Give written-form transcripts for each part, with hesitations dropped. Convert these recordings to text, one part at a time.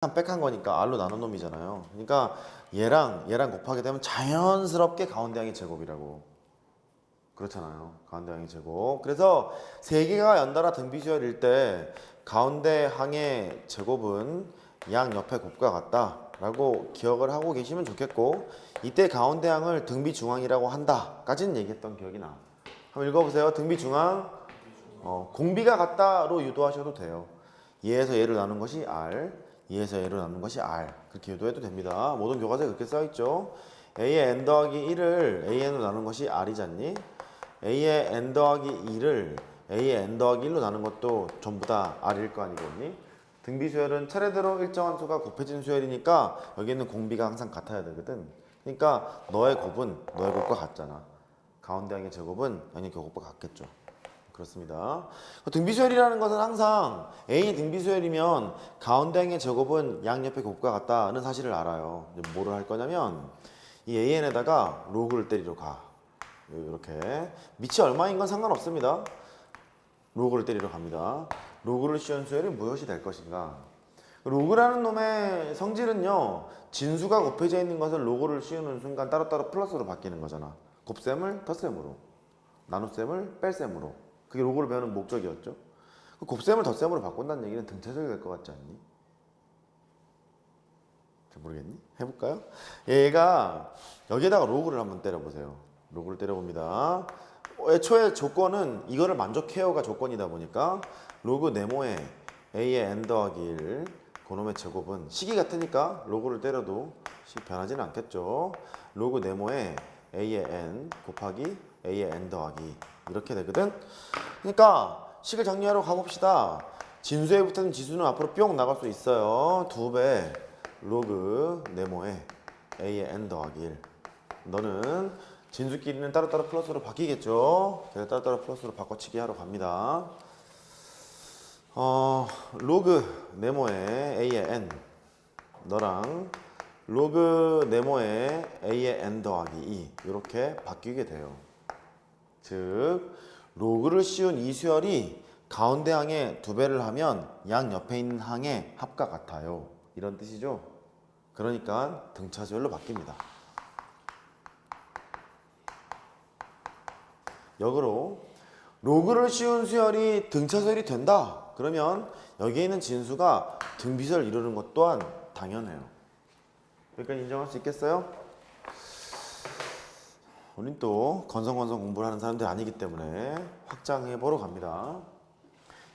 빽한 거니까 R로 나눈 놈이잖아요. 그러니까 얘랑 곱하게 되면 자연스럽게 가운데 항의 제곱이라고. 그렇잖아요. 가운데 항의 제곱. 그래서 세 개가 연달아 등비수열일 때 가운데 항의 제곱은 양 옆의 곱과 같다라고 기억을 하고 계시면 좋겠고, 이때 가운데 항을 등비중항이라고 한다까지는 얘기했던 기억이 나. 한번 읽어보세요. 등비중항. 공비가 같다로 유도하셔도 돼요. 얘에서 얘를 나눈 것이 R, 얘에서 얘를 나눈 것이 R. 그렇게 유도해도 됩니다. 모든 교과서에 그렇게 써있죠. A의 n 더하기 1을 AN으로 나눈 것이 R이잖니? A의 n 더하기 2를 A의 n 더하기 1로 나눈 것도 전부 다 R일 거 아니겠니? 등비수열은 차례대로 일정한 수가 곱해진 수열이니까 여기는 공비가 항상 같아야 되거든. 그러니까 너의 곱은 너의 곱과 같잖아. 가운데 항의 제곱은 양의 곱과 같겠죠. 그렇습니다. 등비수열이라는 것은 항상 A의 등비수열이면 가운데 항의 제곱은 양옆의 곱과 같다는 사실을 알아요. 이제 뭐를 할 거냐면 이 AN에다가 로그를 때리러 가. 이렇게 밑이 얼마인 건 상관없습니다. 로그를 때리러 갑니다. 로그를 씌운 수열이 무엇이 될 것인가? 로그라는 놈의 성질은요, 진수가 곱해져 있는 것을 로그를 씌우는 순간 따로따로 플러스로 바뀌는 거잖아. 곱셈을 덧셈으로, 나눗셈을 뺄셈으로. 그게 로그를 배우는 목적이었죠. 그 곱셈을 덧셈으로 바꾼다는 얘기는 등차적이 될 것 같지 않니? 잘 모르겠니? 해볼까요? 얘가 여기에다가 로그를 한번 때려보세요. 로그를 때려봅니다. 애초에 조건은 이거를 만족해요가 조건이다 보니까 로그 네모에 A의 n 더하기 1 그놈의 제곱은 식이 같으니까 로그를 때려도 식 변하지는 않겠죠. 로그 네모에 A의 n 곱하기 A의 n 더하기 이렇게 되거든. 그러니까 식을 정리하러 가봅시다. 진수에 붙은 지수는 앞으로 뿅 나갈 수 있어요. 2배 로그 네모에 A의 n 더하기 1. 너는 진수끼리는 따로따로 플러스로 바뀌겠죠. 그래서 따로따로 플러스로 바꿔치기 하러 갑니다. 로그 네모에 A의 n 너랑 로그 네모에 A의 n 더하기 2 이렇게 바뀌게 돼요. 즉 로그를 씌운 이 수열이 가운데 항에 2배를 하면 양 옆에 있는 항의 합과 같아요. 이런 뜻이죠. 그러니까 등차 수열로 바뀝니다. 역으로 로그를 씌운 수열이 등차 수열이 된다. 그러면 여기에 있는 진수가 등비수열을 이루는 것 또한 당연해요. 여기까지 인정할 수 있겠어요? 우린 또 건성건성 공부를 하는 사람들이 아니기 때문에 확장해 보러 갑니다.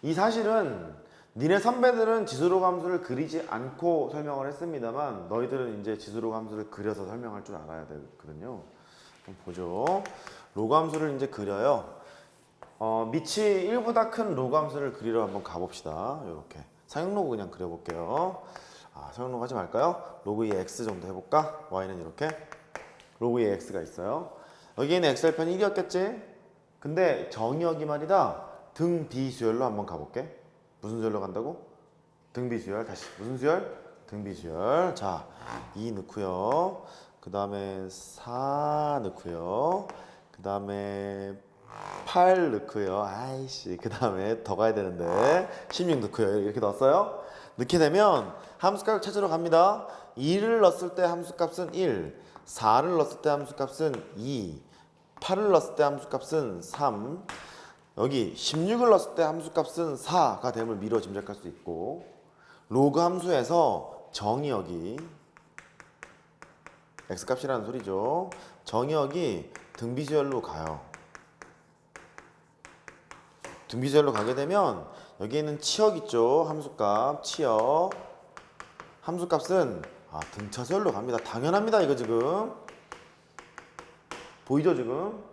이 사실은 니네 선배들은 지수로 함수를 그리지 않고 설명을 했습니다만 너희들은 이제 지수로 함수를 그려서 설명할 줄 알아야 되거든요. 그럼 보죠. 로그 함수를 이제 그려요. 밑이 1보다 큰 로그 함수를 그리러 한번 가봅시다. 이렇게 사용 로그 그냥 그려볼게요. 사용 로그 하지 말까요? 로그 2의 x 정도 해볼까? y는 이렇게 로그 2의 x가 있어요. 여기에는 x절편이 1이었겠지? 근데 정의역이 말이다. 등비수열로 한번 가볼게. 무슨 수열로 간다고? 등비수열. 다시 무슨 수열? 등비수열. 자, 2 넣고요. 그 다음에 4 넣고요. 그 다음에 8 넣고요. 아이씨, 그 다음에 더 가야 되는데 16 넣고요. 이렇게 넣었어요. 넣게 되면 함수값을 찾으러 갑니다. 2를 넣었을 때 함수값은 1, 4를 넣었을 때 함수값은 2, 8을 넣었을 때 함수값은 3, 여기 16을 넣었을 때 함수값은 4가 됨을 미뤄 짐작할 수 있고, 로그 함수에서 정의역이 x값이라는 소리죠. 정의역이 등비수열로 가요. 등비수열로 가게 되면 여기에는 치역 있죠. 함수값 치역. 함수값은 등차수열로 갑니다. 당연합니다. 이거 지금 보이죠 지금?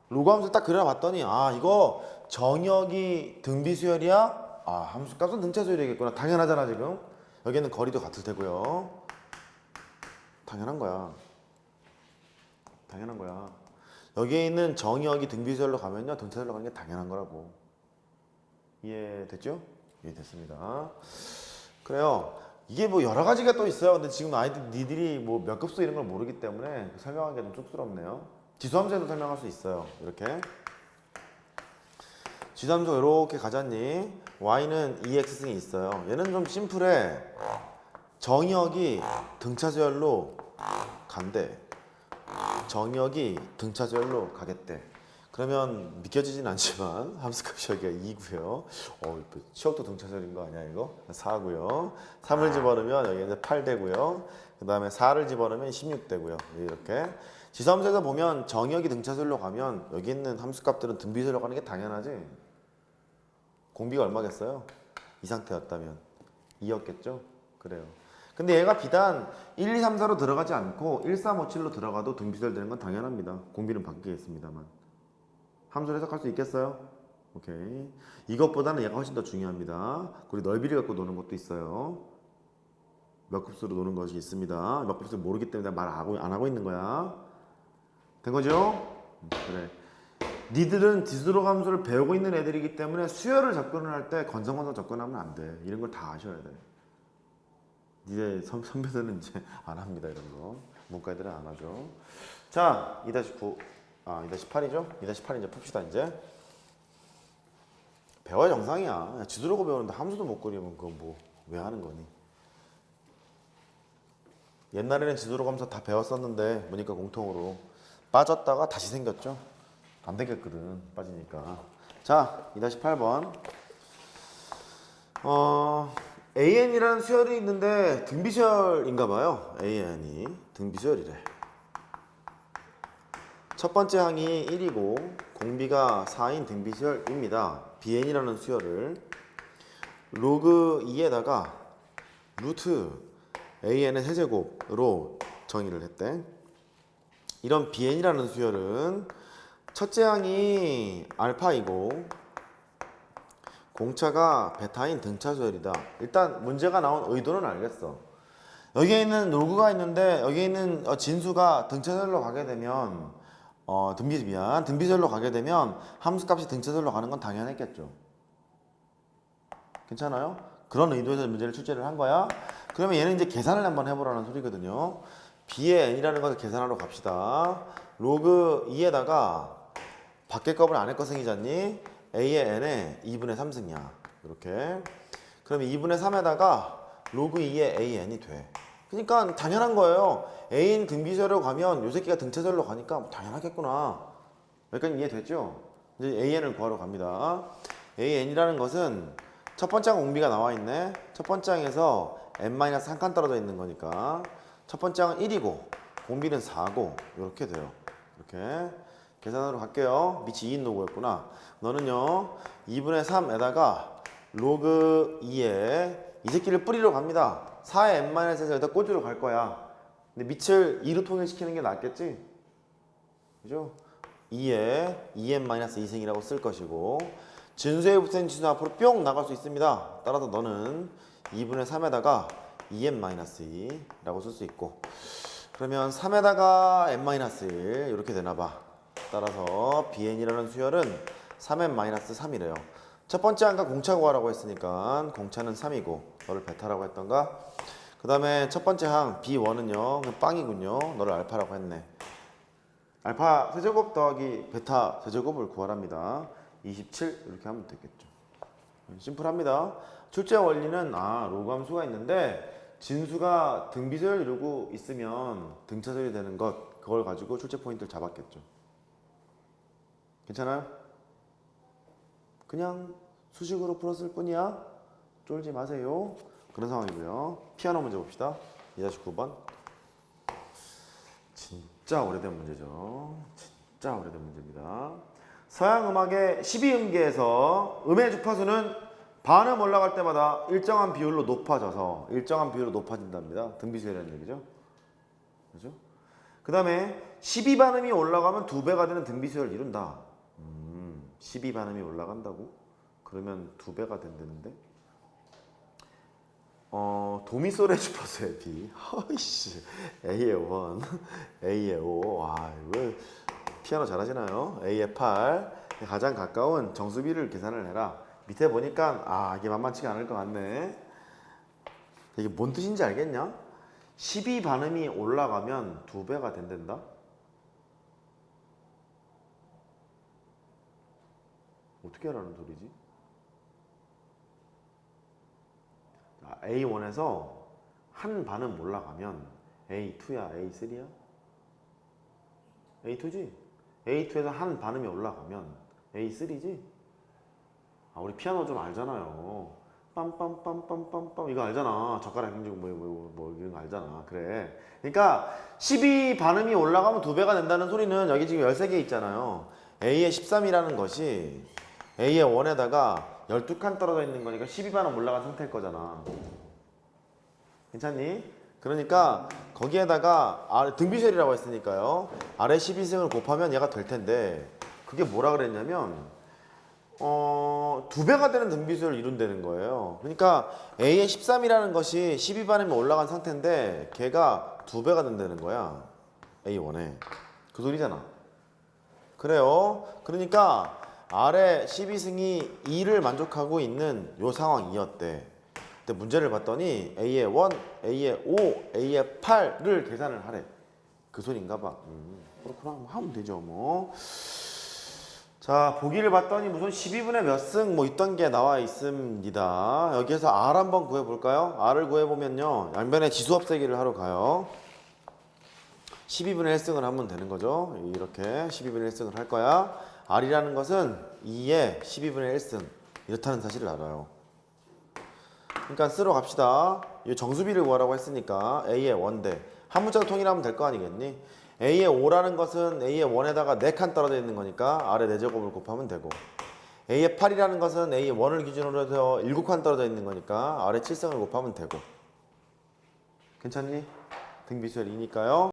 로그 함수 딱 그려봤더니 이거 정의역이 등비수열이야? 함수값은 등차수열이겠구나. 당연하잖아 지금. 여기는 거리도 같을 테고요. 당연한 거야. 당연한 거야. 여기에 있는 정의역이 등비수열로 가면요 등차수열로 가는 게 당연한 거라고. 이해됐죠? 이해됐습니다. 그래요. 이게 뭐 여러 가지가 또 있어요. 근데 지금 니들이 뭐 몇 급수 이런 걸 모르기 때문에 설명하기가 좀 쑥스럽네요. 지수함수에도 설명할 수 있어요. 이렇게 지수함수 이렇게 가졌니? y는 2x승이 있어요. 얘는 좀 심플해. 정역이 등차수열로 간대. 정역이 등차수열로 가겠대. 그러면 믿겨지진 않지만 함수값이 여기가 2고요. 치역도 등차수열인 거 아니야 이거? 4고요. 3을 집어넣으면 여기 이제 8 되고요. 그 다음에 4를 집어넣으면 16 되고요. 이렇게 지수함수에서 보면 정역이 등차수열로 가면 여기 있는 함수값들은 등비수열로 가는 게 당연하지. 공비가 얼마겠어요? 이 상태였다면 2였겠죠? 그래요. 근데 얘가 비단 1, 2, 3, 4로 들어가지 않고 1, 3, 5, 7로 들어가도 등비수열 되는 건 당연합니다. 공비는 바뀌겠습니다만. 함수를 해석할 수 있겠어요? 오케이. 이것보다는 얘가 훨씬 더 중요합니다. 우리 넓이를 갖고 노는 것도 있어요. 몇 급수로 노는 것이 있습니다. 몇 급수를 모르기 때문에 말 안 하고 있는 거야. 된 거죠? 그래. 니들은 디스로 함수를 배우고 있는 애들이기 때문에 수열을 접근을 할 때 건성건성 접근하면 안 돼. 이런 걸 다 아셔야 돼. 니네 선배들은 이제 안 합니다. 이런 거. 문과 애들은 안 하죠. 자, 2-9. 2-8이죠? 2-8 이제 풉시다, 이제. 배워야 정상이야. 지도로고 배우는데 함수도 못 그리면 그거 뭐, 왜 하는 거니? 옛날에는 지도로 감사 다 배웠었는데, 보니까 공통으로. 빠졌다가 다시 생겼죠? 안 되겠거든, 빠지니까. 자, 2-8번. AN이라는 수열이 있는데, 등비수열인가 봐요. AN이. 등비수열이래. 첫 번째 항이 1이고 공비가 4인 등비수열입니다. BN이라는 수열을 로그 2에다가 루트 AN의 세제곱으로 정의를 했대. 이런 BN이라는 수열은 첫째 항이 알파이고 공차가 베타인 등차 수열이다. 일단 문제가 나온 의도는 알겠어. 여기에 있는 로그가 있는데 여기에 있는 진수가 등차 수열로 가게 되면 등비수열로 가게 되면 함수값이 등차수열로 가는 건 당연했겠죠. 괜찮아요? 그런 의도에서 문제를 출제를 한 거야. 그러면 얘는 이제 계산을 한번 해보라는 소리거든요. b의 n이라는 것을 계산하러 갑시다. 로그 2에다가 밖에 값을 안에 거 생기잖니? a의 n에 2분의 3승이야. 이렇게. 그럼 2분의 3에다가 로그 2의 an이 돼. 그러니까 당연한 거예요. A인 등비수열로 가면 요 새끼가 등차수열로 가니까 뭐 당연하겠구나. 여기까지 이해됐죠? 이제 AN을 구하러 갑니다. AN이라는 것은 첫 번째 항 공비가 나와 있네. 첫 번째 항에서 n-1칸 떨어져 있는 거니까 첫 번째 항은 1이고 공비는 4고 이렇게 돼요. 이렇게 계산으로 갈게요. 밑이 2인 로그였구나. 너는요 2분의 3에다가 로그 2에 이 새끼를 뿌리러 갑니다. 4의 n-1에서 여기다 꽂으러 갈 거야. 근데 밑을 2로 통일시키는 게 낫겠지? 그죠? 2에 2n-2승이라고 쓸 것이고 진수에 붙은 지수는 앞으로 뿅 나갈 수 있습니다. 따라서 너는 2분의 3에다가 2n-2라고 쓸 수 있고 그러면 3에다가 n-1 이렇게 되나봐. 따라서 bn이라는 수열은 3n-3이래요. 첫 번째 항과 공차 구하라고 했으니까 공차는 3이고 너를 베타라고 했던가? 그 다음에 첫 번째 항 B1은요 빵이군요. 너를 알파라고 했네. 알파 세제곱 더하기 베타 세제곱을 구하랍니다. 27 이렇게 하면 되겠죠. 심플합니다. 출제 원리는 로그 함수가 있는데 진수가 등비수열 이루고 있으면 등차수열이 되는 것 그걸 가지고 출제 포인트를 잡았겠죠. 괜찮아요? 그냥 수식으로 풀었을 뿐이야. 쫄지 마세요. 그런 상황이고요. 피아노 문제 봅시다. 2-9번. 진짜 오래된 문제죠. 진짜 오래된 문제입니다. 서양 음악의 12음계에서 음의 주파수는 반음 올라갈 때마다 일정한 비율로 높아진답니다. 등비수열이라는 얘기죠. 그죠? 그 다음에 12반음이 올라가면 2배가 되는 등비수열을 이룬다. 12반음이 올라간다고? 그러면 2배가 된다는데? 도미솔의 주파수의 B. 허이씨. A의 1, A의 5. 와, 이거 피아노 잘하시나요? A의 8. 가장 가까운 정수비를 계산을 해라. 밑에 보니까 이게 만만치가 않을 것 같네. 이게 뭔 뜻인지 알겠냐? 12반음이 올라가면 2배가 된단다? 어떻게 하라는 소리지? A1에서 한 반음 올라가면 A2야, A3야? A2지? A2에서 한 반음이 올라가면 A3지? 아, 우리 피아노 좀 알잖아요. 빰빰빰빰빰빰 이거 알잖아. 젓가락 행주고 뭐 이런 거 알잖아. 그래. 그러니까 12 반음이 올라가면 2배가 된다는 소리는 여기 지금 13개 있잖아요. A의 13이라는 것이 A의 1에다가 12칸 떨어져 있는 거니까 12반음 올라간 상태일 거잖아. 괜찮니? 그러니까 거기에다가 등비설이라고 했으니까요. 아래 12승을 곱하면 얘가 될 텐데 그게 뭐라 그랬냐면 2배가 되는 등비수를 이룬다는 거예요. 그러니까 A의 13이라는 것이 12반음이 올라간 상태인데 걔가 2배가 된다는 거야. A1에. 그 소리잖아. 그래요. 그러니까 아래 12승이 2를 만족하고 있는 요 상황이었대. 근데 문제를 봤더니 A의 1, A의 5, A의 8를 계산을 하래. 그 소린가 봐. 그렇구나. 하면 되죠 뭐. 자, 보기를 봤더니 무슨 12분의 몇 승 뭐 있던 게 나와 있습니다. 여기에서 R 한번 구해볼까요? R을 구해보면요. 양변에 지수 없애기를 하러 가요. 12분의 1승을 하면 되는 거죠. 이렇게 12분의 1승을 할 거야. R이라는 것은 2의 12분의 1승. 이렇다는 사실을 알아요. 그러니까 쓰러 갑시다. 이 정수비를 구하라고 했으니까 A의 1대. 한 문자로 통일하면 될 거 아니겠니? A의 5라는 것은 A의 1에다가 4칸 떨어져 있는 거니까 아래 4제곱을 곱하면 되고 A의 8이라는 것은 A의 1을 기준으로 해서 7칸 떨어져 있는 거니까 아래 7승을 곱하면 되고 괜찮니? 등비수열 2니까요.